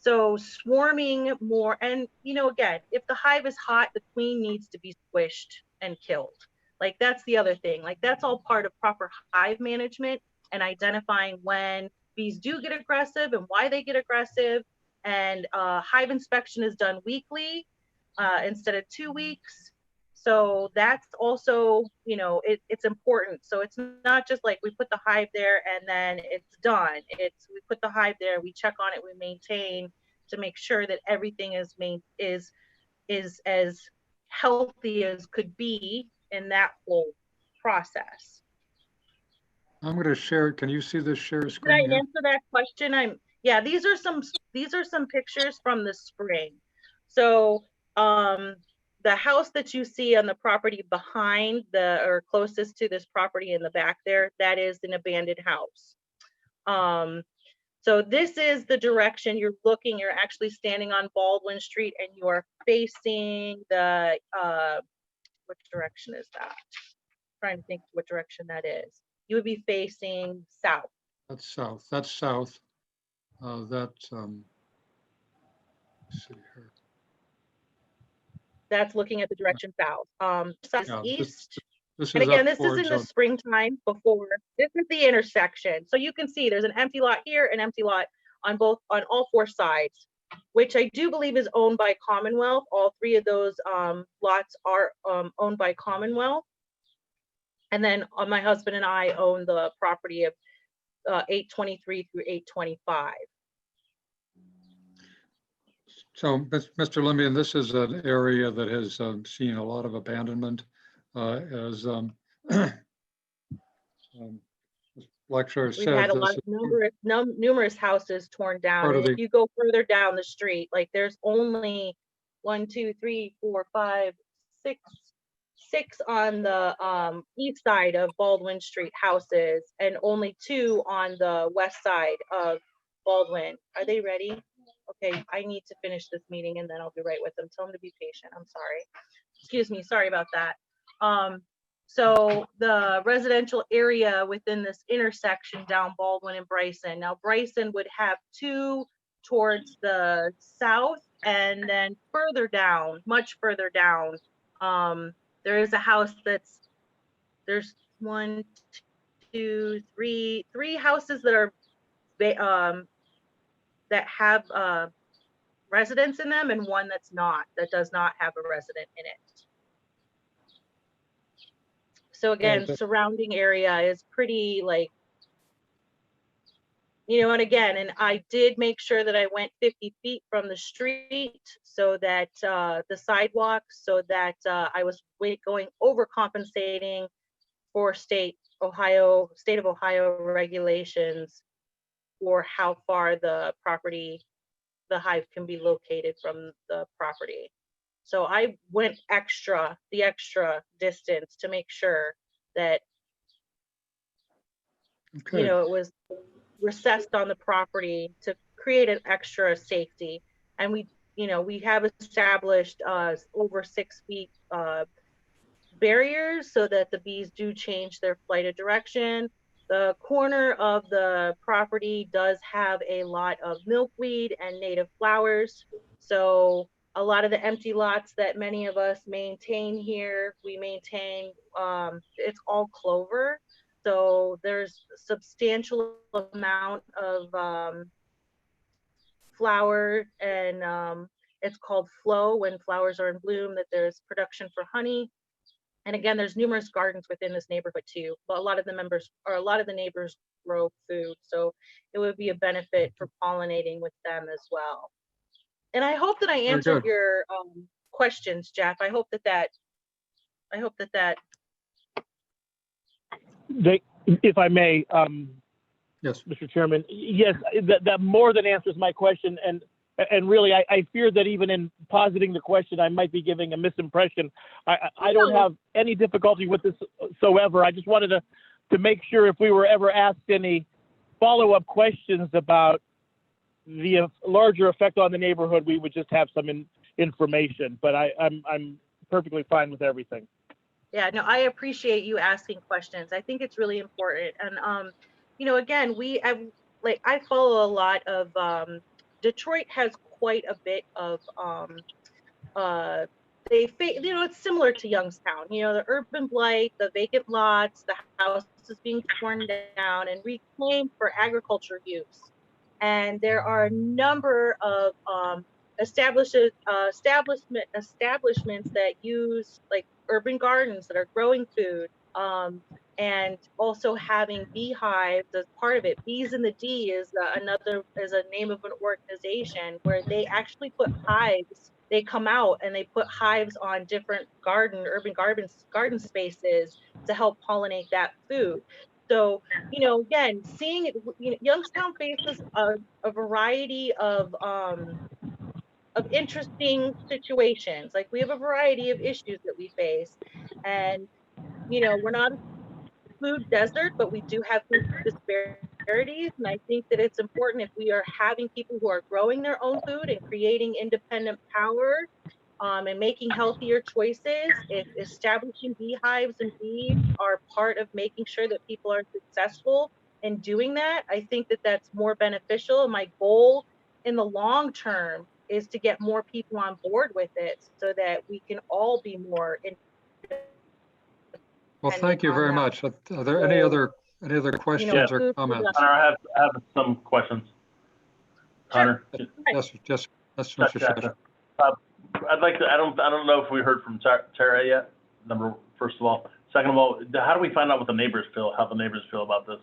So swarming more, and again, if the hive is hot, the queen needs to be squished and killed. Like that's the other thing. Like that's all part of proper hive management and identifying when bees do get aggressive and why they get aggressive. And hive inspection is done weekly instead of 2 weeks. So that's also, it's important. So it's not just like we put the hive there and then it's done. We put the hive there, we check on it, we maintain to make sure that everything is as healthy as could be in that whole process. I'm going to share. Can you see this share Did screen I here? answer that question? Yeah, these are some pictures from the spring. So the house that you see on the property behind or closest to this property in the back there, that is an abandoned house. So this is the direction you're looking. You're actually standing on Baldwin Street and you are facing the, what direction is that? I'm trying to think what direction that is. You would be facing south. That's south. That's south. Let's see here. That's looking at the direction south. Southeast. This And is again, up this is in the towards, springtime before. This is the intersection. So you can see there's an empty lot here, an empty lot on all four sides, which I do believe is owned by Commonwealth. All three of those lots are owned by Commonwealth. And then my husband and I own the property of 823 through 825. So, Mr. Lembian, this is an area that has seen a lot of abandonment as lecturer We've said. had a lot of numerous houses torn down. And if you go further down the street, like there's only 1, 2, 3, 4, 5, 6 on the east side of Baldwin Street houses and only 2 on the west side of Baldwin. Are they ready? Okay, I need to finish this meeting and then I'll be right with them. Tell them to be patient. I'm sorry. Excuse me, sorry about that. So the residential area within this intersection down Baldwin and Bryson. Now Bryson would have 2 towards the south and then further down, much further down, there is a house there's one, two, three houses that are that have residents in them, and one that does not have a resident in it. So again, surrounding area is pretty like, you know, and again, and I did make sure that I went 50 feet from the street so that the sidewalk, so that I was going overcompensating for state of Ohio regulations for how far the hive can be located from the property. So I went the extra distance to make sure that, you know, it was recessed on the property to create an extra safety. And we, you know, we have established over 6 feet barriers so that the bees do change their flight of direction. The corner of the property does have a lot of milkweed and native flowers. So a lot of the empty lots that many of us maintain here, we maintain, it's all clover. So there's a substantial amount of flower, and it's called flow when flowers are in bloom, that there's production for honey. And again, there's numerous gardens within this neighborhood too, but a lot of the neighbors grow food. So it would be a benefit for pollinating with them as well. And I hope that I answered your questions, Jeff. I hope that if I may, yes, Mr. Chairman, yes, that more than answers my question. And really, I fear that even in positing the question, I might be giving a misimpression. I don't have any difficulty with this whatsoever. I just wanted to make sure if we were ever asked any follow-up questions about the larger effect on the neighborhood, we would just have some information. But I'm perfectly fine with everything. Yeah, no, I appreciate you asking questions. I think it's really important. And you know, again, I follow a lot of Detroit has quite a bit of you know, it's similar to Youngstown, you know, the urban blight, the vacant lots, the houses being torn down and reclaimed for agriculture use. And there are a number of establishments that use like urban gardens that are growing food, and also having beehives as part of it. Bees in the D is a name of an organization where they actually put hives. They come out and they put hives on different urban garden spaces to help pollinate that food. So, you know, again, seeing it, you know, Youngstown faces a variety of interesting situations. Like we have a variety of issues that we face, and you know, we're not a food desert, but we do have food disparities. And I think that it's important, if we are having people who are growing their own food and creating independent power, and making healthier choices, if establishing beehives and bees are part of making sure that people are successful in doing that, I think that that's more beneficial. My goal in the long term is to get more people on board with it so that we can all be more well, thank you very much. Are there any other questions or comments? I have some questions. Connor? Yes, Mr. Shasha. I'd like to, I don't know if we heard from Tara yet, first of all. Second of all, how do we find out how the neighbors feel about this?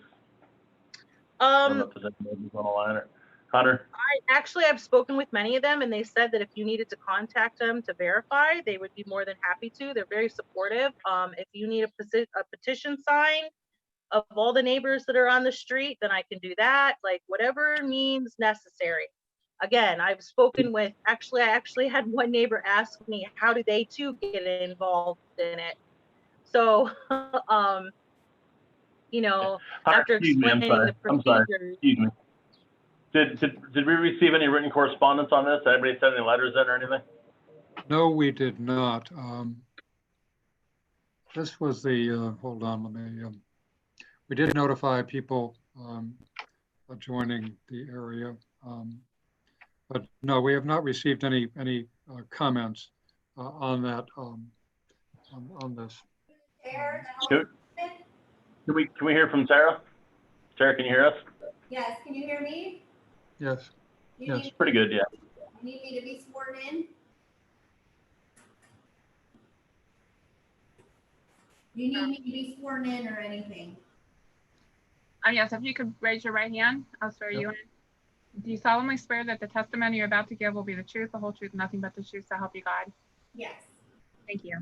I don't know if there's any neighbors on the line. Or Connor? I've spoken with many of them, and they said that if you needed to contact them to verify, they would be more than happy to. They're very supportive. If you need a petition signed of all the neighbors that are on the street, then I can do that, like whatever means necessary. Again, I've spoken with, I actually had one neighbor ask me, how do they too get involved in it? So, you know, after explaining the procedures. Excuse me. Did we receive any written correspondence on this? Anybody send any letters in or anything? No, we did not. This was the, hold on, let me, we did notify people joining the area. But no, we have not received any comments on that, on this. Can we hear from Tara? Tara, can you hear us? Yes, can you hear me? Yes. You Yes. need- Pretty good, yeah. You need me to be sworn in? You need me to be sworn in or anything? Yes, if you could raise your right hand, I'll swear you in. Do you solemnly swear that the testimony you're about to give will be the truth, the whole truth, nothing but the truth, so help you God? Yes. Thank you.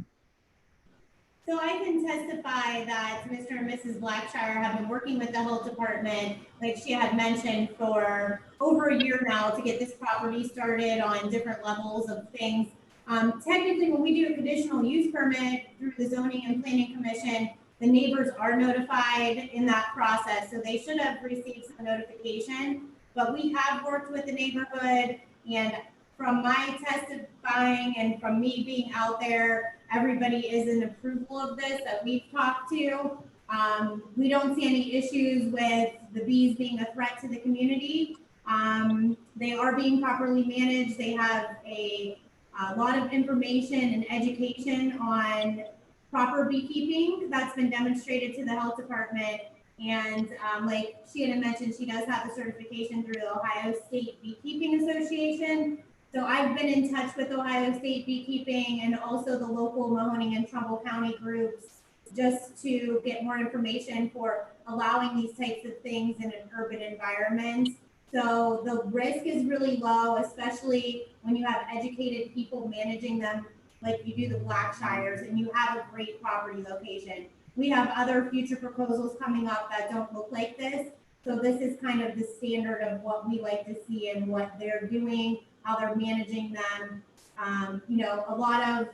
So I can testify that Mr. and Mrs. Blackshire have been working with the health department, like she had mentioned, for over a year now to get this property started on different levels of things. Technically, when we do a conditional use permit through the zoning and planning commission, the neighbors are notified in that process, so they should have received some notification. But we have worked with the neighborhood, and from my testifying and from me being out there, everybody is in approval of this that we've talked to. We don't see any issues with the bees being a threat to the community. They are being properly managed. They have a lot of information and education on proper beekeeping that's been demonstrated to the health department. And like she had mentioned, she does have the certification through the Ohio State Beekeeping Association. So I've been in touch with Ohio State Beekeeping and also the local Mahoning and Trumbull County groups just to get more information for allowing these types of things in an urban environment. So the risk is really low, especially when you have educated people managing them like you do the Blackshires and you have a great property location. We have other future proposals coming up that don't look like this. So this is kind of the standard of what we like to see and what they're doing, how they're managing them. You know, a lot of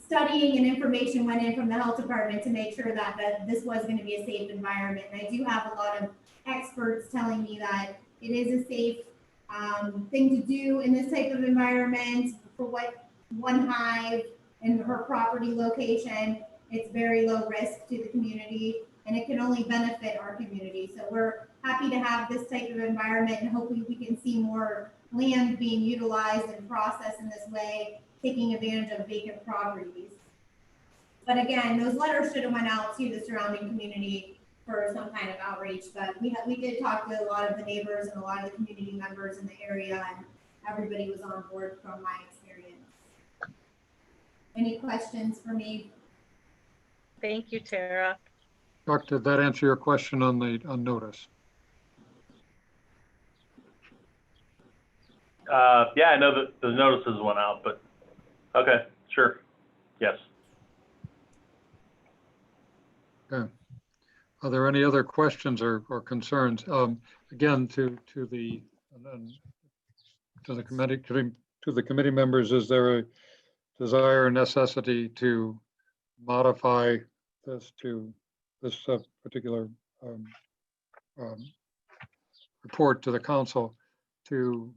studying and information went in from the health department to make sure that this was going to be a safe environment. And I do have a lot of experts telling me that it is a safe thing to do in this type of environment for what one hive and her property location. It's very low risk to the community and it can only benefit our community. So we're happy to have this type of environment and hopefully we can see more land being utilized and processed in this way, taking advantage of vacant properties. But again, those letters should have went out to the surrounding community for some kind of outreach, but we did talk to a lot of the neighbors and a lot of the community members in the area and everybody was on board from my experience. Any questions for me? Thank you, Tara. Doc, did that answer your question on notice? Yeah, I know that the notices went out, but okay, sure. Yes. Okay. Are there any other questions or concerns? Again, to the committee members, is there a desire or necessity to modify this to this particular report to the council to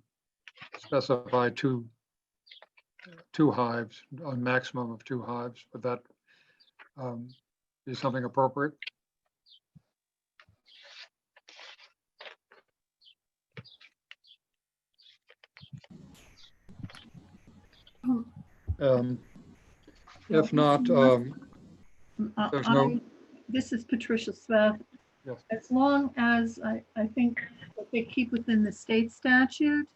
specify two hives, a maximum of 2 hives? Would that be something appropriate? If not, there's no. This is Patricia Smith. Yes. As long as I think that they keep within the state statute,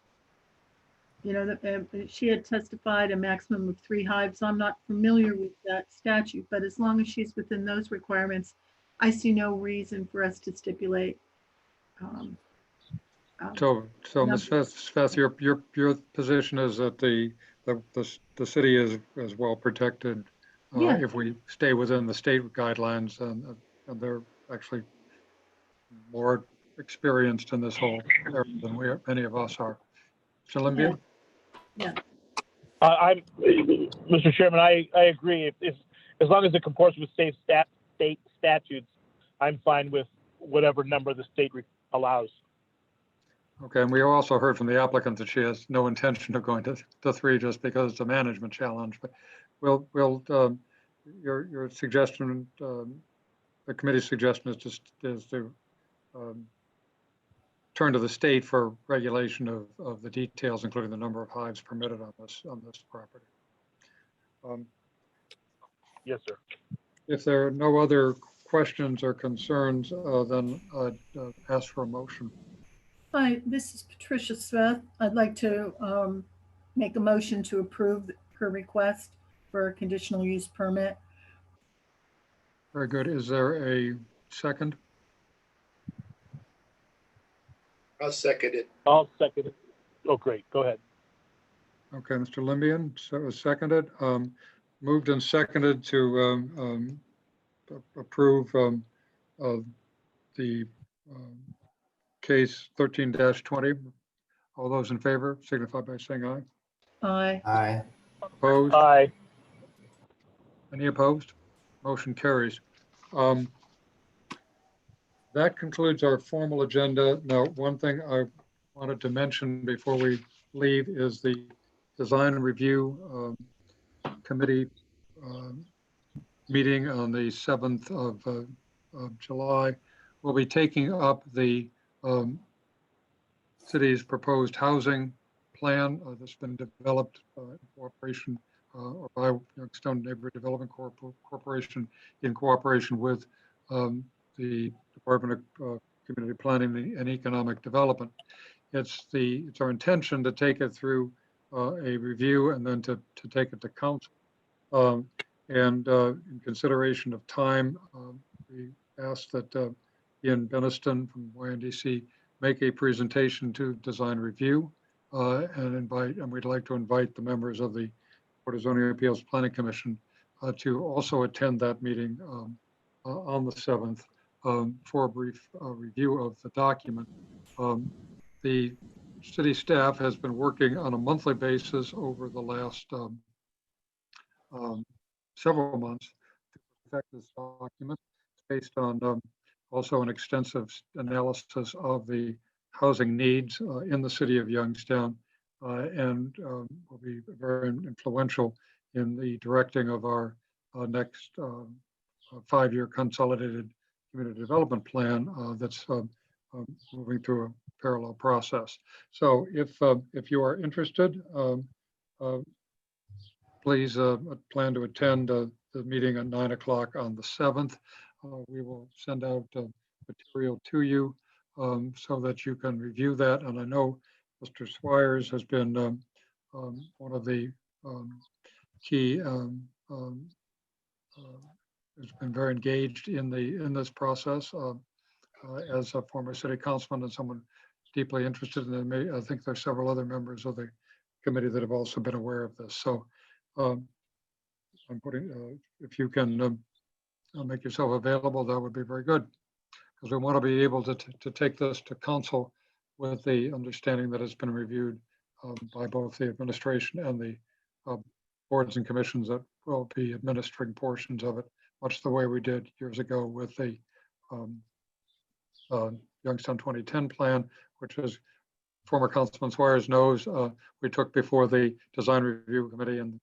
you know, that she had testified a maximum of 3 hives. I'm not familiar with that statute, but as long as she's within those requirements, I see no reason for us to stipulate. So Ms. Smith, your position is that the city is well protected Yeah. if we stay within the state guidelines, and they're actually more experienced in this whole area than many of us are. Mr. Limbian? Yeah. Mr. Chairman, I agree. If as long as it comports with state statutes, I'm fine with whatever number the state allows. Okay, and we also heard from the applicant that she has no intention of going to 3 just because it's a management challenge. But your suggestion, the committee's suggestion is to turn to the state for regulation of the details, including the number of hives permitted on this property. Yes, sir. If there are no other questions or concerns, then I'd ask for a motion. Hi, this is Patricia Smith. I'd like to make a motion to approve her request for a conditional use permit. Very good. Is there a second? I'll second it. I'll second it. Oh, great. Go ahead. Okay, Mr. Limbian, so it was seconded. Moved and seconded to approve the case 13-20. All those in favor signify by saying aye. Aye. Aye. Opposed? Aye. Any opposed? Motion carries. That concludes our formal agenda. Now, one thing I wanted to mention before we leave is the design review committee meeting on the 7th of July. We'll be taking up the city's proposed housing plan that's been developed in cooperation or by Youngstown Neighborhood Development Corporation in cooperation with the Department of Community Planning and Economic Development. It's our intention to take it through a review and then to take it to council. And in consideration of time, we asked that Ian Beniston from YNDC make a presentation to design review and we'd like to invite the members of the Board of Zoning Appeals Planning Commission to also attend that meeting on the 7th for a brief review of the document. The city staff has been working on a monthly basis over the last several months to perfect this document. It's based on also an extensive analysis of the housing needs in the city of Youngstown and will be very influential in the directing of our next 5-year consolidated community development plan that's moving through a parallel process. So if you are interested, please plan to attend the meeting at 9 o'clock on the 7th. We will send out material to you so that you can review that. And I know Mr. Swires has been one of the key, has been very engaged in this process as a former city councilman and someone deeply interested in it. I think there's several other members of the committee that have also been aware of this. So I'm putting, if you can make yourself available, that would be very good, because we want to be able to take this to council with the understanding that it's been reviewed by both the administration and the boards and commissions that will be administering portions of it, much the way we did years ago with the Youngstown 2010 plan, which is former Councilman Swires knows we took before the design review committee and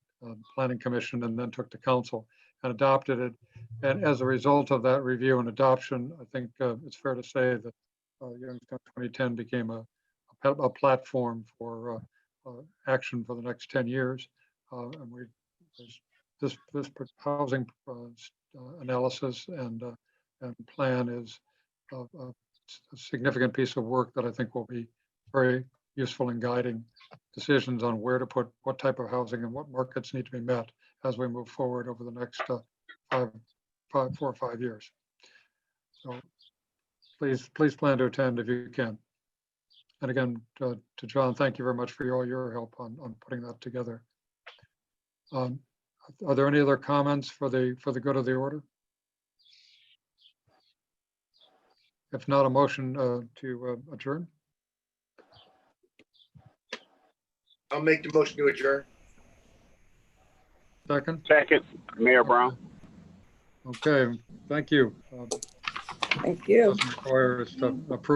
planning commission and then took to council and adopted it. And as a result of that review and adoption, I think it's fair to say that Youngstown 2010 became a platform for action for the next 10 years. And this housing analysis and plan is a significant piece of work that I think will be very useful in guiding decisions on where to put what type of housing and what markets need to be met as we move forward over the next 4 or 5 years. So please plan to attend if you can. And again, to John, thank you very much for all your help on putting that together. Are there any other comments for the good of the order? If not, a motion to adjourn. I'll make the motion to adjourn. Second. Second, Mayor Brown. Okay, thank you. Thank you. Doesn't require us to approve